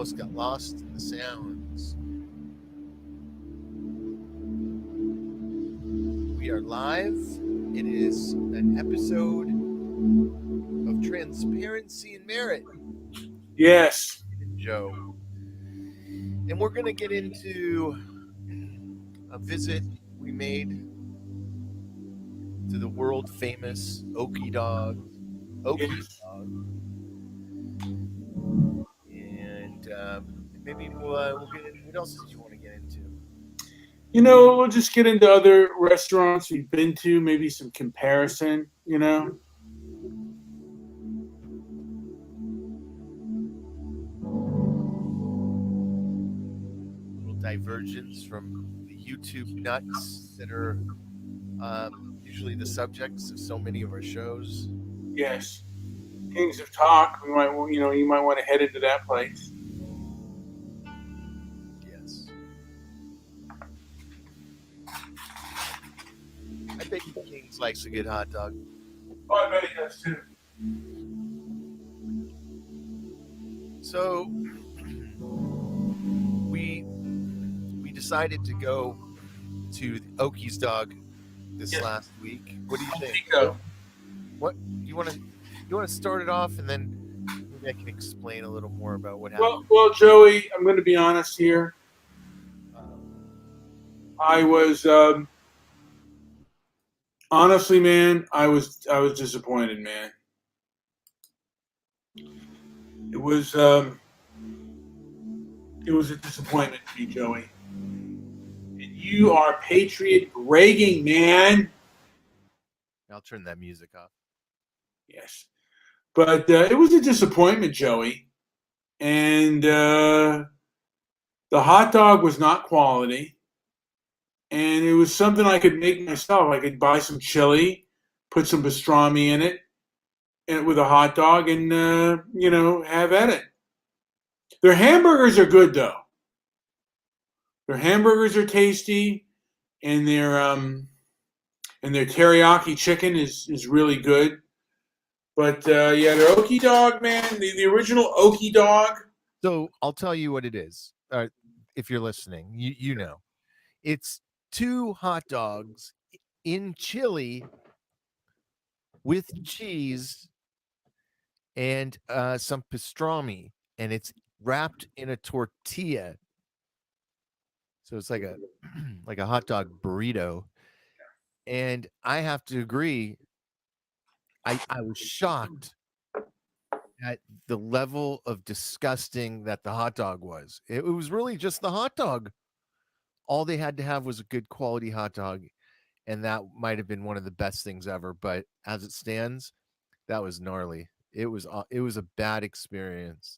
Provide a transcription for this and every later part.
almost got lost in the sounds. We are live. It is an episode of Transparency and Merit. Yes. Joe. And we're going to get into a visit we made to the world famous Okie Dog. Yes. And maybe we'll get in. What else did you want to get into? We'll just get into other restaurants we've been to, maybe some comparison, Little divergence from the YouTube nuts that are usually the subjects of so many of our shows. Yes. Kings of Talk, you might want to head into that place. Yes. I bet Kings likes a good hot dog. Oh, I bet he does too. So we decided to go to the Okie's Dog this last week. What do you think? What you want to start it off, and then maybe I can explain a little more about what happened. Well, Joey, I'm going to be honest here. I was honestly, man, I was disappointed, man. It was a disappointment to me, Joey. And you are Patriot Gregging, man. I'll turn that music off. Yes. But it was a disappointment, Joey. And the hot dog was not quality. And it was something I could make myself. I could buy some chili, put some pastrami in it, and with a hot dog, and have at it. Their hamburgers are good, though. Their hamburgers are tasty, and their teriyaki chicken is really good. But their Okie Dog, man, the original Okie Dog. So I'll tell you what it is. If you're listening, you know, it's 2 hot dogs in chili with cheese and some pastrami, and it's wrapped in a tortilla. So it's like a hot dog burrito. And I have to agree, I was shocked at the level of disgusting that the hot dog was. It was really just the hot dog. All they had to have was a good quality hot dog, and that might have been one of the best things ever. But as it stands, that was gnarly. It was a bad experience.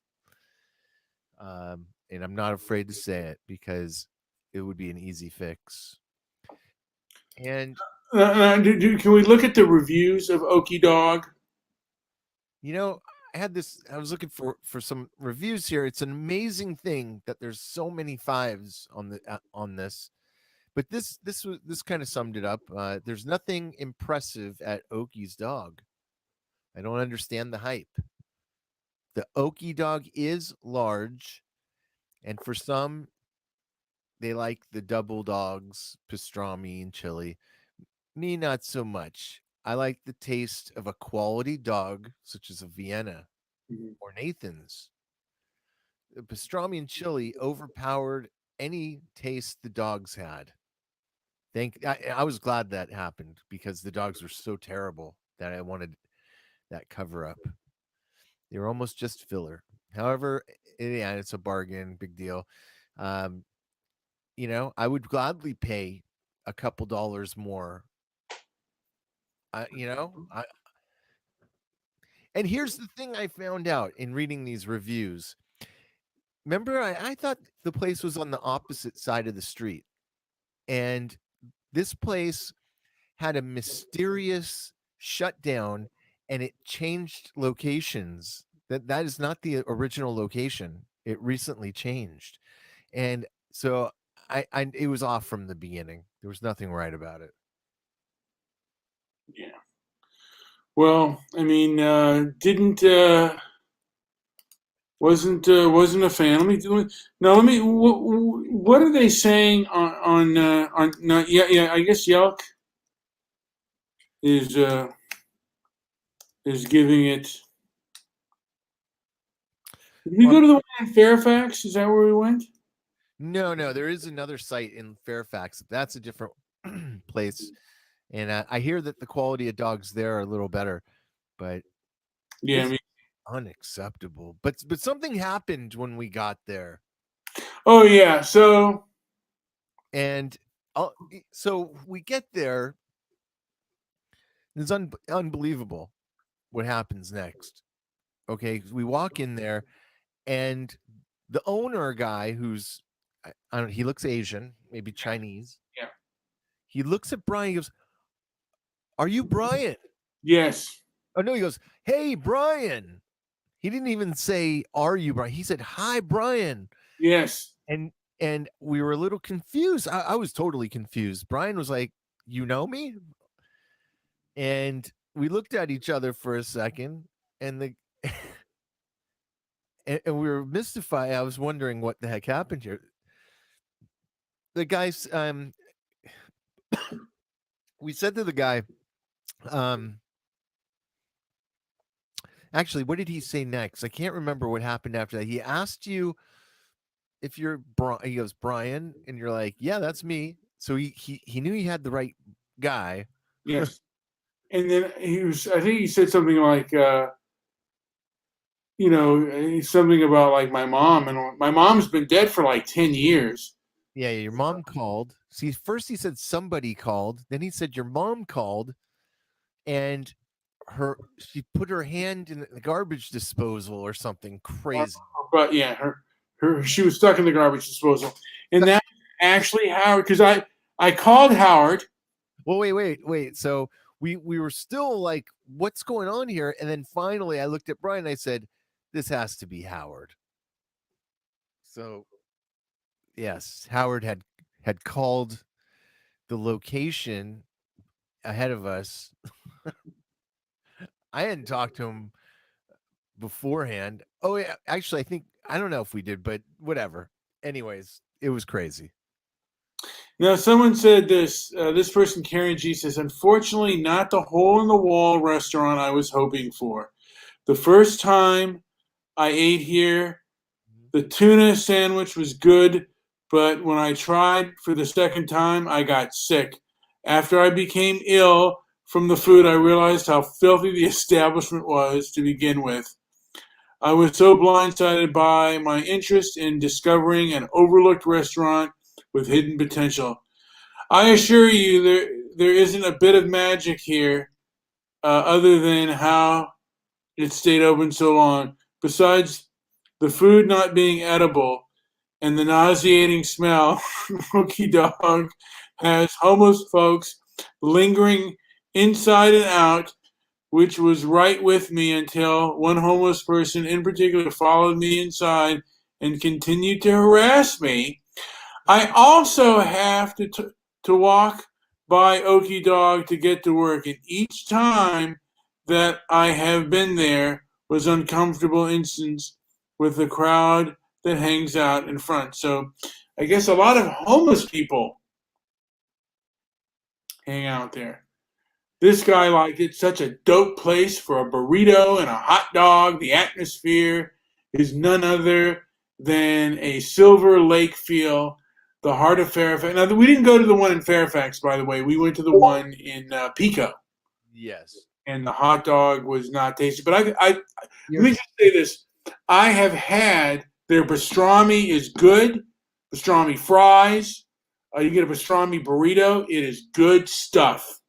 And I'm not afraid to say it because it would be an easy fix. And can we look at the reviews of Okie Dog? I was looking for some reviews here. It's an amazing thing that there's so many 5s on this. But this kind of summed it up. There's nothing impressive at Okie's Dog. I don't understand the hype. The Okie Dog is large, and for some, they like the double dogs, pastrami, and chili. Me, not so much. I like the taste of a quality dog, such as a Vienna or Nathan's. The pastrami and chili overpowered any taste the dogs had. I was glad that happened because the dogs were so terrible that I wanted that cover up. They were almost just filler. However, it's a bargain, big deal. I would gladly pay a couple dollars more. And here's the thing I found out in reading these reviews. Remember, I thought the place was on the opposite side of the street, and this place had a mysterious shutdown, and it changed locations. That is not the original location. It recently changed, and so it was off from the beginning. There was nothing right about it. Yeah. Well, I mean, didn't Wasn't a fan. Let me. What are they saying on? No, yeah. I guess Yelp is giving it. Did we Well, go to the one in Fairfax? Is that where we went? no, there is another site in Fairfax. That's a different place, and I hear that the quality of dogs there are a little better, but Yeah. it's unacceptable. But something happened when we got there, Oh yeah. So and so we get there. It's unbelievable what happens next. Okay, we walk in there, and the owner guy, who's I don't, he looks Asian, maybe Chinese. yeah. He looks at Brian. He goes, "Are you Brian?" Yes. Oh no, he goes, "Hey, Brian." He didn't even say, "Are you Brian?" He said, "Hi, Brian." Yes. And and we were a little confused. I was totally confused. Brian was like, "You know me?" And we looked at each other for a second, and the and we were mystified. I was wondering what the heck happened here. The guys, we said to the guy, um, actually, what did he say next? I can't remember what happened after that. He asked you if you're Brian. He goes, Brian, and you're like, yeah, that's me. So he knew he had the right guy. Yes. And then he was. I think he said something like, something about like my mom, and my mom's been dead for like 10 years. Yeah, your mom called. See, first he said somebody called, then he said your mom called, and she put her hand in the garbage disposal or something crazy. But yeah, she was stuck in the garbage disposal, and that actually Howard, because I called Howard. Well, wait. So we were still like, what's going on here? And then finally, I looked at Brian. And I said, this has to be Howard. So yes, Howard had called the location ahead of us. I hadn't talked to him beforehand. Oh yeah, actually, I don't know if we did, but whatever. Anyways, it was crazy. Now, someone said this. This person, Karen G, says, unfortunately, not the hole in the wall restaurant I was hoping for. The first time I ate here, the tuna sandwich was good, but when I tried for the second time, I got sick. After I became ill from the food, I realized how filthy the establishment was to begin with. I was so blindsided by my interest in discovering an overlooked restaurant with hidden potential. I assure you, there isn't a bit of magic here, other than how it stayed open so long. Besides the food not being edible and the nauseating smell, Rookie Dog has homeless folks lingering inside and out, which was right with me until one homeless person in particular followed me inside and continued to harass me. I also have to walk by Okie Dog to get to work, and each time that I have been there was uncomfortable instance with the crowd that hangs out in front. So I guess a lot of homeless people hang out there. This guy liked it. Such a dope place for a burrito and a hot dog. The atmosphere is none other than a Silver Lake feel, the heart of Fairfax. Now, we didn't go to the one in Fairfax, by the way. We went to the one in Pico. Yes. And the hot dog was not tasty. But let me just say this. I have had their pastrami is good. Pastrami fries. You get a pastrami burrito. It is good stuff.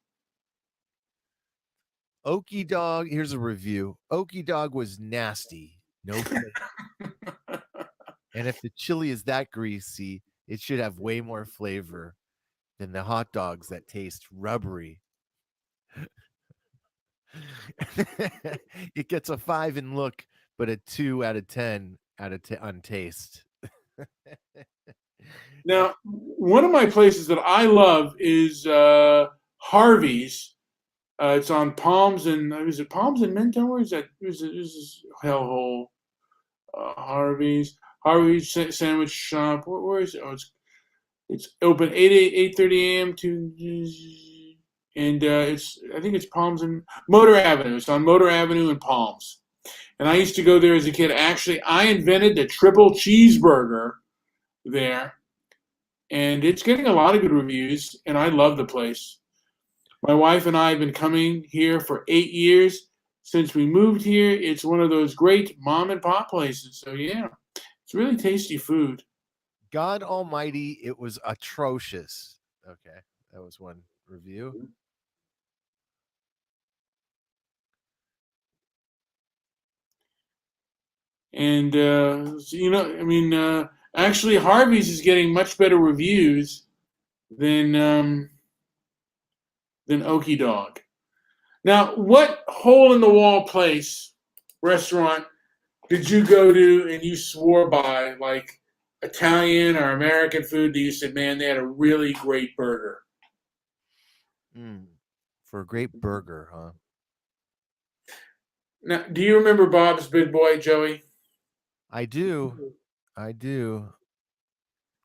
Okie Dog, here's a review. Okie Dog was nasty. No flavor. And if the chili is that greasy, it should have way more flavor than the hot dogs that taste rubbery. It gets a 5 in look, but a 2 out of 10 on taste. Now, one of my places that I love is Harvey's. It's on Palms and is it Palms and Minto, or is that is hellhole? Harvey's Sandwich Shop. Where is it? Oh, it's open 8:30 a.m. to, and it's I think it's Palms and Motor Avenue. It's on Motor Avenue and Palms. And I used to go there as a kid. Actually, I invented the triple cheeseburger there, and it's getting a lot of good reviews. And I love the place. My wife and I have been coming here for 8 years. Since we moved here, it's one of those great mom and pop places. So yeah, it's really tasty food. God Almighty, it was atrocious. Okay, that was one review. And I mean, actually, Harvey's is getting much better reviews than Okie Dog. Now, what hole in the wall place, restaurant did you go to and you swore by, like Italian or American food that you said, man, they had a really great burger? For a great burger, huh? Now, do you remember Bob's Big Boy, Joey? I do. I do.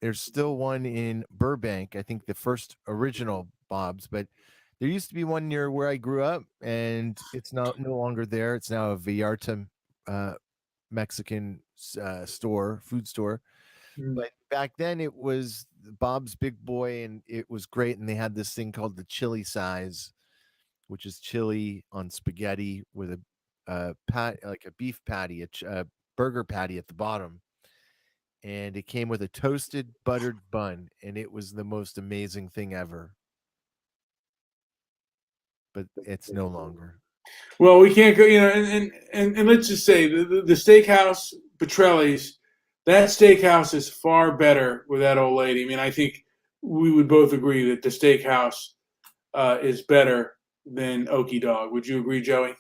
There's still one in Burbank. I think the first original Bob's, but there used to be one near where I grew up, and it's no longer there. It's now a Vallarta Mexican food store. But back then it was Bob's Big Boy, and it was great. And they had this thing called the chili size, which is chili on spaghetti with a like a beef patty, a burger patty at the bottom. And it came with a toasted buttered bun, and it was the most amazing thing ever. But it's no longer. Well, we can't go, and let's just say the steakhouse, Petrelli's, that steakhouse is far better with that old lady. I mean, I think we would both agree that the steakhouse is better than Okie Dog. Would you agree, Joey?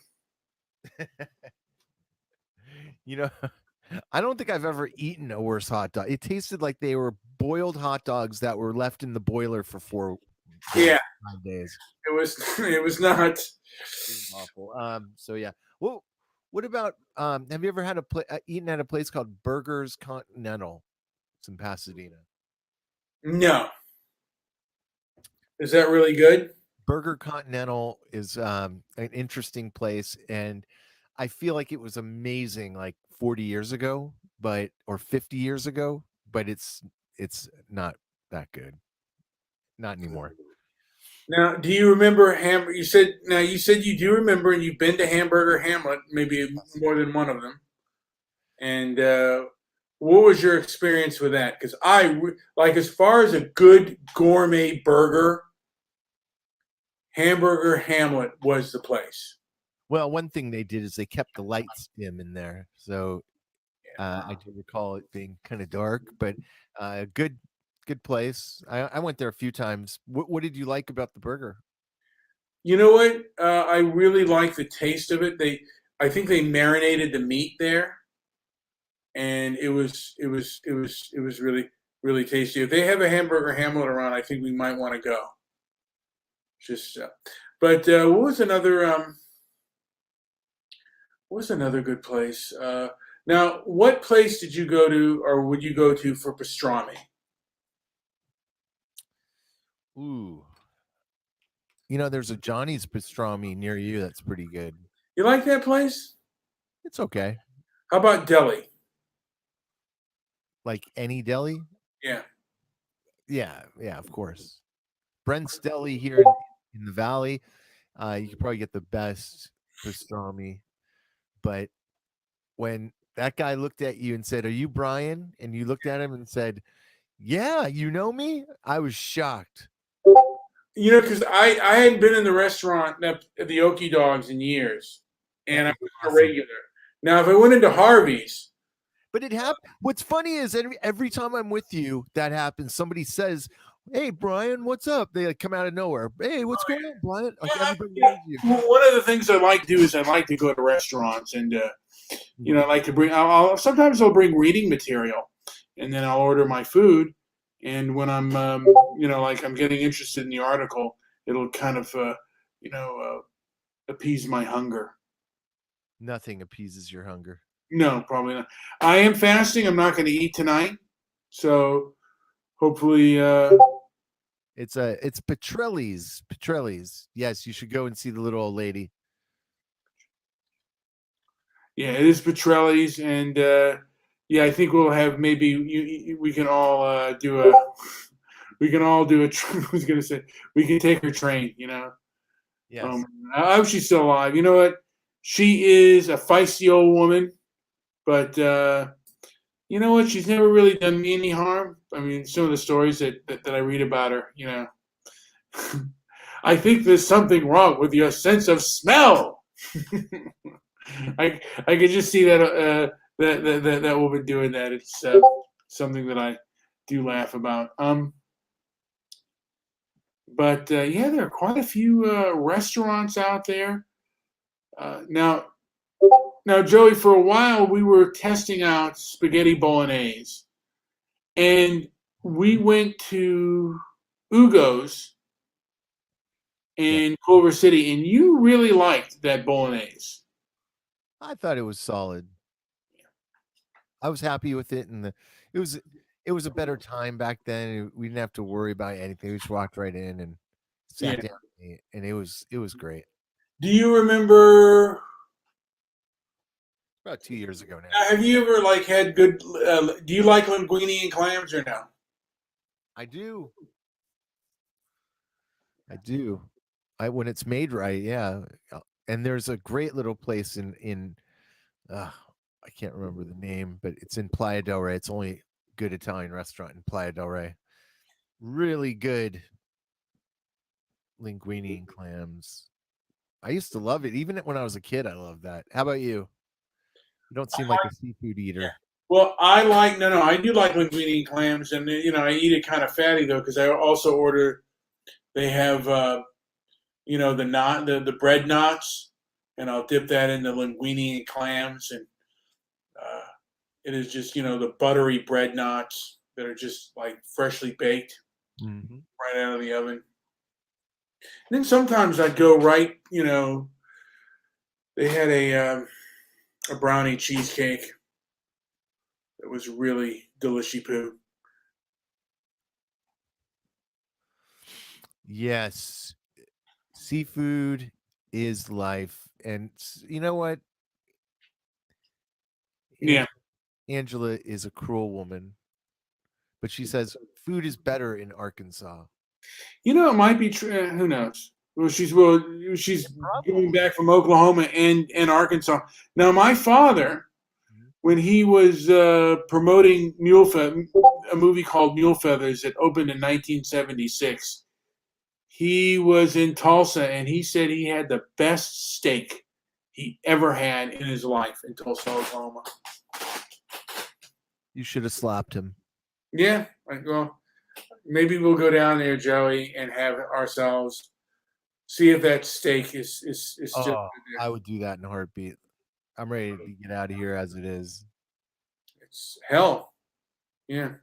I don't think I've ever eaten a worse hot dog. It tasted like they were boiled hot dogs that were left in the boiler for 5 days. It was not. It was awful. So yeah. Well, what about have you ever had eaten at a place called Burgers Continental? It's in Pasadena. No. Is that really good? Burger Continental is an interesting place, and I feel like it was amazing like 40 years ago, or 50 years ago, but it's not that good. Not anymore. Now, do you remember You said you do remember, and you've been to Hamburger Hamlet, maybe more than one of them. And what was your experience with that? Because as far as a good gourmet burger, Hamburger Hamlet was the place. Well, one thing they did is they kept the lights dim in there, so I do recall it being kind of dark, but good place. I went there a few times. What did you like about the burger? You know what? I really like the taste of it. I think they marinated the meat there, and it was really really tasty. If they have a Hamburger Hamlet around, I think we might want to go. But what was another good place? Now, what place did you go to, or would you go to for pastrami? Ooh, there's a Johnny's Pastrami near you that's pretty good. You like that place? It's okay. How about deli? Like any deli? Yeah. Yeah, of course. Brent's Deli here in the Valley. You could probably get the best pastrami. But when that guy looked at you and said, "Are you Brian?" and you looked at him and said, "Yeah, you know me," I was shocked. Because I hadn't been in the restaurant at the Okie Dogs in years, and I was a regular. Now, if I went into Harvey's, but it happened. What's funny is every time I'm with you, that happens. Somebody says, "Hey, Brian, what's up?" They come out of nowhere. "Hey, what's going on, Brian?" Like everybody knows you. One of the things I like to do is I like to go to restaurants, and I like to bring. Sometimes I'll bring reading material, and then I'll order my food. And when I'm, like I'm getting interested in the article, it'll kind of, appease my hunger. Nothing appeases your hunger. No, probably not. I am fasting. I'm not going to eat tonight, so hopefully, It's Petrelli's. Petrelli's. Yes, you should go and see the little old lady. yeah, it is Petrelli's, and yeah, I think we'll have maybe we can all do a we can all do a. I was going to say we can take her train. Yes. I hope she's still alive. You know what? She is a feisty old woman, but you know what? She's never really done me any harm. I mean, some of the stories that I read about her, I think there's something wrong with your sense of smell. I could just see that woman doing that. It's something that I do laugh about. But yeah, there are quite a few restaurants out there. Now, Joey, for a while we were testing out spaghetti bolognese, and we went to Ugo's Yeah. in Culver City, and you really liked that bolognese. I thought it was solid. I was happy with it, and it was it was a better time back then. We didn't have to worry about anything. We just walked right in and sat Yeah. down, and it was great. Do you remember? About 2 years ago now. Have you ever had good? Do you like linguine and clams or no? I do. I do. When it's made right, yeah. And there's a great little place in I can't remember the name, but it's in Playa del Rey. It's only good Italian restaurant in Playa del Rey. Really good linguine and clams. I used to love it. Even when I was a kid, I loved that. How about you? You don't seem like a seafood eater. Well, I like no. I do like linguine and clams, and I eat it kind of fatty though because I also order. They have the bread knots, and I'll dip that into linguine and clams, and uh, it is just the buttery bread knots that are just freshly baked Mhm. right out of the oven. And then sometimes I'd go right. They had a brownie cheesecake that was really delicious poo. Yes, seafood is life, and you know what? Yeah. Angela is a cruel woman, but she says food is better in Arkansas. It might be true. Who knows? She's coming back from Oklahoma and Arkansas. Now, my father, Mhm. when he was promoting a movie called Mule Feathers that opened in 1976, he was in Tulsa, and he said he had the best steak he ever had in his life in Tulsa, Oklahoma. You should have slapped him. Yeah, well, maybe we'll go down there, Joey, and have ourselves see if that steak is still Oh, good I there. would do that in a heartbeat. I'm ready to get out of here as it is. It's hell. Yeah.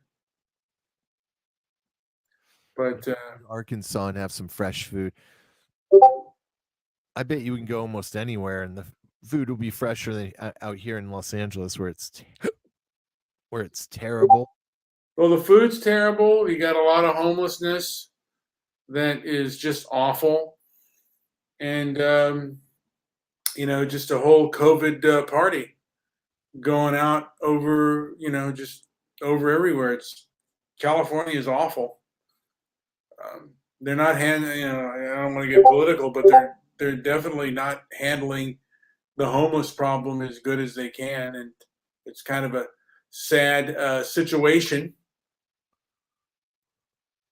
But Arkansas and have some fresh food. I bet you can go almost anywhere and the food will be fresher than out here in Los Angeles where it's terrible. well, the food's terrible. You got a lot of homelessness that is just awful, and just a whole COVID party going out over just over everywhere. It's California is awful. They're not handling. I don't want to get political, but they're definitely not handling the homeless problem as good as they can, and it's kind of a sad situation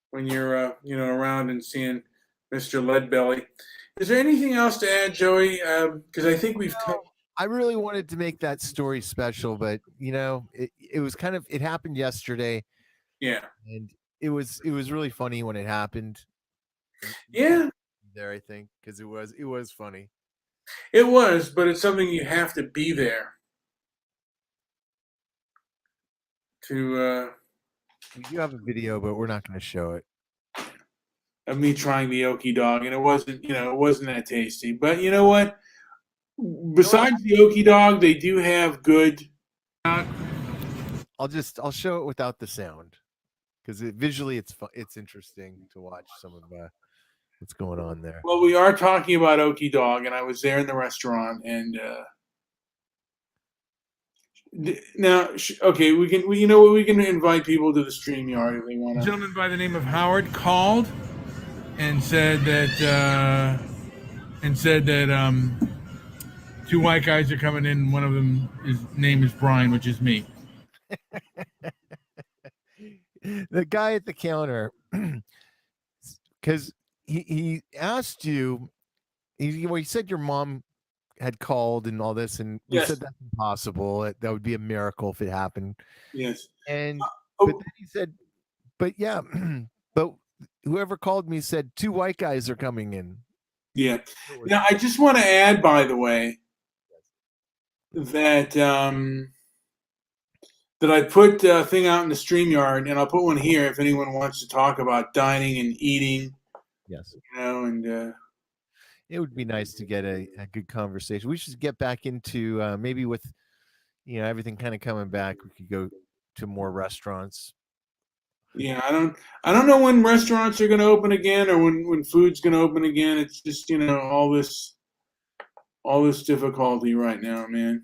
when you're around and seeing Mr. Leadbelly. Is there anything else to add, Joey? Because I think we've I really wanted to make that story special, but it was kind of it happened yesterday yeah. and it was really funny when it happened. Yeah, There I think because it was funny. it was, but it's something you have to be there to We do have a video, but we're not going to show it. of me trying the Okie dog, and it wasn't that tasty. But you know what? Besides the Okie dog, they do have good I'll show it without the sound because visually it's interesting to watch some of what's going on there. Well, we are talking about Okie Dog, and I was there in the restaurant, and now, okay, you know what? We can invite people to the StreamYard if they want A to. gentleman by the name of Howard called and said that two white guys are coming in. One of them, his name is Brian, which is me. The guy at the counter, because he asked you, he said your mom had called and all this, and you Yes. said that's impossible. That would be a miracle if it happened. Yes. And Oh. but then he said, but yeah, but whoever called me said two white guys are coming in. Yeah. Now, I just want to add, by the way, that that I put a thing out in the StreamYard, and I'll put one here if anyone wants to talk about dining and eating. Yes. You know, and it would be nice to get a good conversation. We should get back into maybe with everything kind of coming back. We could go to more restaurants. Yeah, I don't know when restaurants are going to open again or when food's going to open again. It's just all this difficulty right now, man.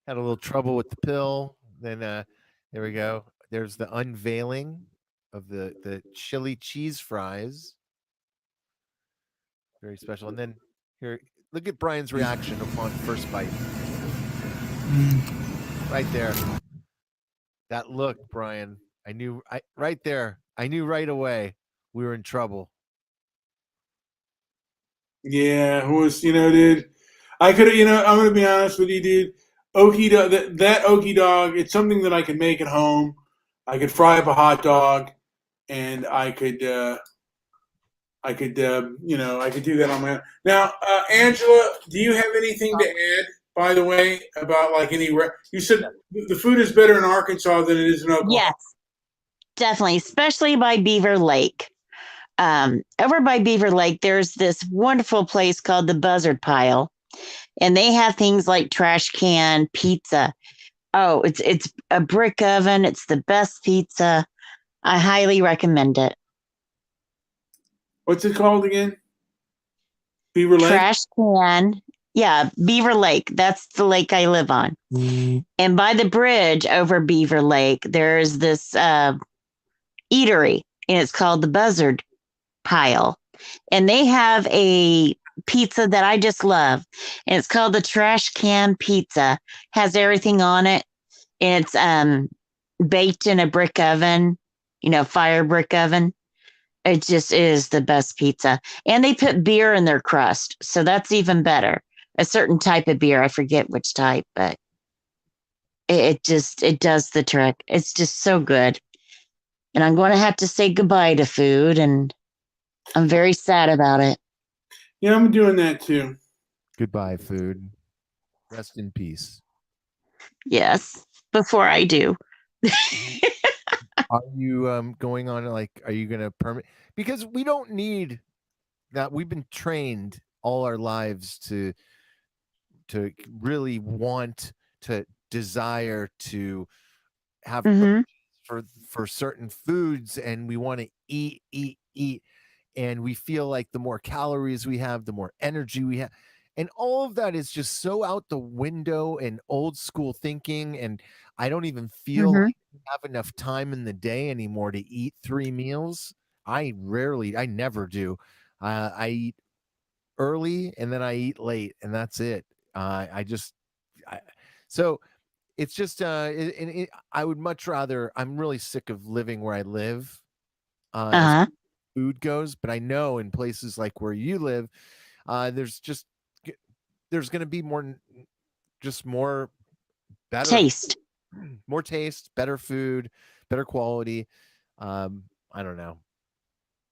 Had a little trouble with the pill. Then there we go. There's the unveiling of the chili cheese fries. Very special. And then here, look at Brian's reaction upon first bite. Right there. That look, Brian. I knew right there. I knew right away we were in trouble. Yeah, it was, dude. I could have, I'm gonna be honest with you, dude. Okie dog, that Okie dog, it's something that I could make at home. I could fry up a hot dog, and I could do that on my own. Now, Angela, do you have anything to add? By the way, about like you said the food is better in Arkansas than it is in Oklahoma. Yes, definitely, especially by Beaver Lake. Over by Beaver Lake, there's this wonderful place called the Buzzard Pile, and they have things like trash can pizza. Oh, it's a brick oven. It's the best pizza. I highly recommend it. What's it called again? Beaver Lake? Trash can. Yeah, Beaver Lake. That's the lake I live on. And by the bridge over Beaver Lake, there's this eatery, and it's called the Buzzard Pile. And they have a pizza that I just love. And it's called the Trash Can Pizza. Has everything on it. And it's baked in a brick oven, fire brick oven. It just is the best pizza. And they put beer in their crust. So that's even better. A certain type of beer. I forget which type, but it does the trick. It's just so good. And I'm going to have to say goodbye to food, and I'm very sad about it. Yeah, I'm doing that too. Goodbye, food. Rest in peace. Yes, before I do. Are you going on are you going to permit? Because we don't need that. We've been trained all our lives to really want to desire to have for certain foods, and we want to eat, and we feel like the more calories we have, the more energy we have. And all of that is just so out the window and old school thinking. And I don't even feel like I have enough time in the day anymore to eat 3 meals. I never do. I eat early and then I eat late, and that's it. So it's just, I would much rather, I'm really sick of living where I live. As food goes, but I know in places like where you live, there's going to be more better taste, better food, better quality. I don't know.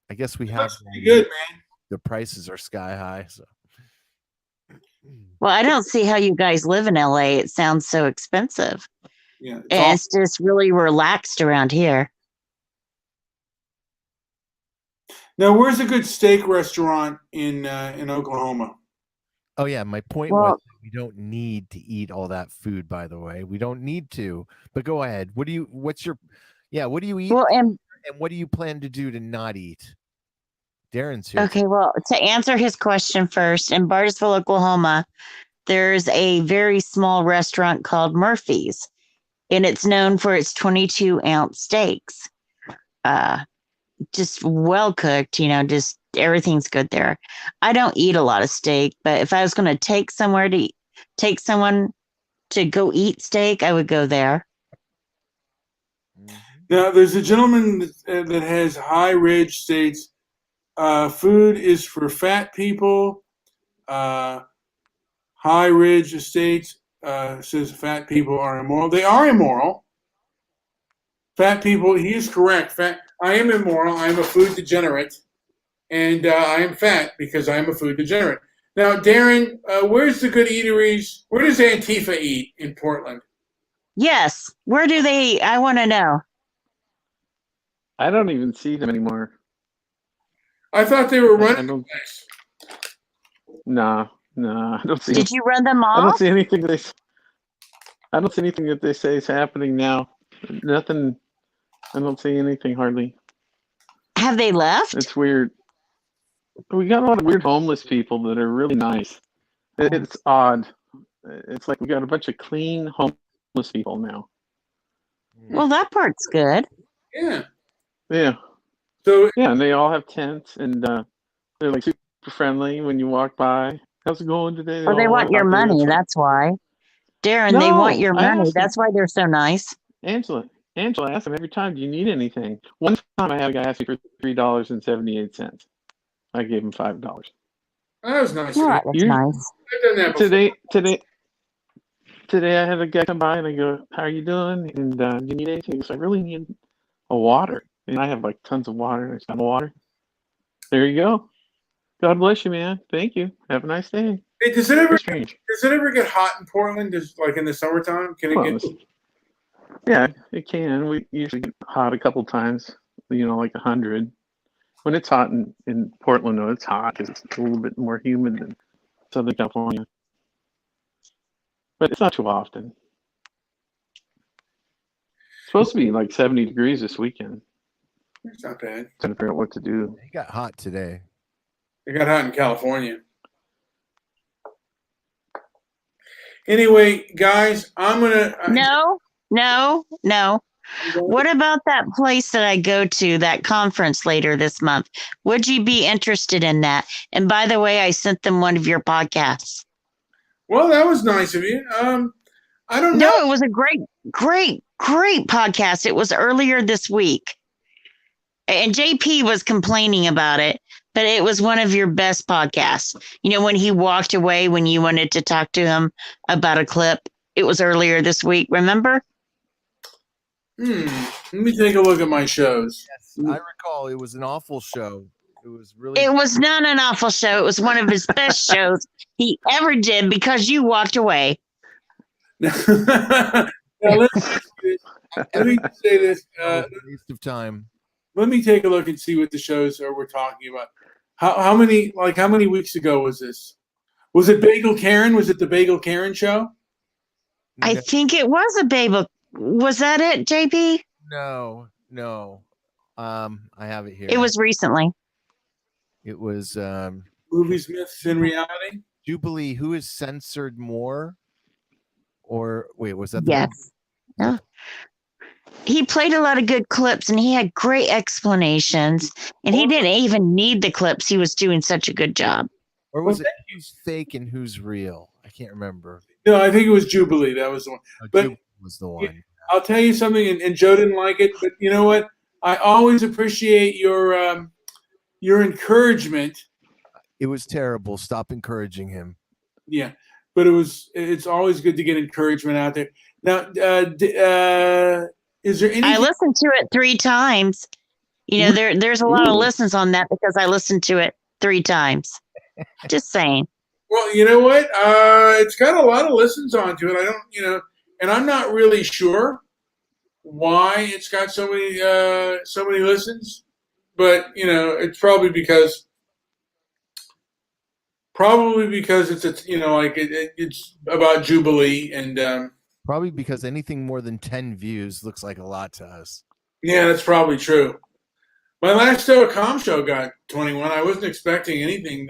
I guess we have pretty good, man. The prices are sky high. So, well, I don't see how you guys live in LA. It sounds so expensive. Yeah, it's just really relaxed around here. Now, where's a good steak restaurant in Oklahoma? Oh yeah, my point was Well, we don't need to eat all that food, by the way. We don't need to. But go ahead. What's your what do you eat well, and and what do you plan to do to not eat? Darren's here. okay, well, to answer his question first, in Bartlesville, Oklahoma, there's a very small restaurant called Murphy's, and it's known for its 22-ounce steaks. Uh, just well cooked, just everything's good there. I don't eat a lot of steak, but if I was going to take someone to go eat steak, I would go there. Mhm. Now, there's a gentleman that has High Ridge states food is for fat people. High Ridge Estates says fat people are immoral. They are immoral. Fat people, he is correct. I am immoral. I am a food degenerate. And I am fat because I am a food degenerate. Now, Darren, where's the good eateries? Where does Antifa eat in Portland? Yes. Where do they eat? I want to know. I don't even see them anymore. I thought they were I running the don't. place. Nah, I don't see. Did you run them I don't off? see anything I don't see anything that they say is happening now. Nothing. I don't see anything hardly. Have they left? It's weird. We got a lot of weird homeless people that are really nice. It's odd. It's like we got a bunch of clean homeless people now. Well, that part's good. Yeah. Yeah, So yeah, and they all have tents, and they're like super friendly when you walk by. How's it going today? Or they all want your talk to you. money. It's like, That's why. Darren, they want no, your I money. asked them. That's why they're so nice. Angela, I ask them every time, do you need anything? One time I had a guy ask me for $3.78. I gave him $5. that was nice. Well, Of you. that's nice. I've done that before. Today I had a guy come by and I go, how are you doing? And do you need anything? So I really need a water. And I have like tons of water. I just got water. There you go. God bless you, man. Thank you. Have a nice day. Hey, does Very it strange. ever get hot in Portland? Just like in the summertime? Can it Well, get? yeah, it can. We usually get hot a couple times, like 100. When it's hot in Portland, though, it's hot because it's a little bit more humid than Southern California. But it's not too often. It's supposed to be like 70 degrees this weekend. It's not bad. Trying to figure out what to do. It got hot today. It got hot in California. Anyway, guys, I'm gonna. No. What about that place that I go to, that conference later this month? Would you be interested in that? And by the way, I sent them one of your podcasts. Well, that was nice of you. I don't No, know. it was a great podcast. It was earlier this week. And JP was complaining about it, but it was one of your best podcasts. When he walked away when you wanted to talk to him about a clip, it was earlier this week. Remember? Let me take a look at my shows. Yes, I recall it was an awful show. It was really. It was not an awful show. It was one of his best shows he ever did because you walked away. Now, let me say this. Waste of time. Let me take a look and see what the shows are we're talking about. How many weeks ago was this? Was it Bagel Karen? Was it the Bagel Karen show? I think it was a Babel. Was that it, JP? No. I have it here. It was recently. It was Movies, myths, and reality. Jubilee. Who is censored more? Or wait, was that the Yes. No. He played a lot of good clips and he had great explanations. And he didn't even need the clips. He was doing such a good job. Or was it who's fake and who's real? I can't remember. No, I think it was Jubilee. That was the one. Oh, But- Jubilee was the one. I'll tell you something, and Joe didn't like it, but you know what? I always appreciate your encouragement. It was terrible. Stop encouraging him. Yeah, but it's always good to get encouragement out there. Now, is there any? I listened to it 3 times. There's a lot of listens on that because I listened to it 3 times. Just saying. Well, you know what? It's got a lot of listens onto it. I don't, and I'm not really sure why it's got so many listens, but it's probably because Probably because it's it's about Jubilee, and Probably because anything more than 10 views looks like a lot to us. yeah, that's probably true. My last com show got 21. I wasn't expecting anything.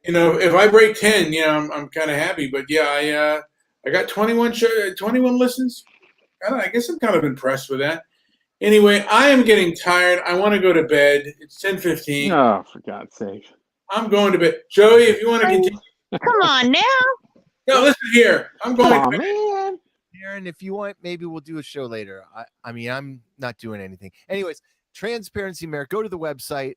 If I break 10, I'm kind of happy. But yeah, I got 21 listens. I guess I'm kind of impressed with that. Anyway, I am getting tired. I want to go to bed. It's 10:15. Oh, for God's sake. I'm going to bed. Joey, if you want to continue. Come on now. No, listen here. I'm Come going on, to bed. man. Aaron, if you want, maybe we'll do a show later. I mean, I'm not doing anything. Anyways, Transparency Mayor, go to the website.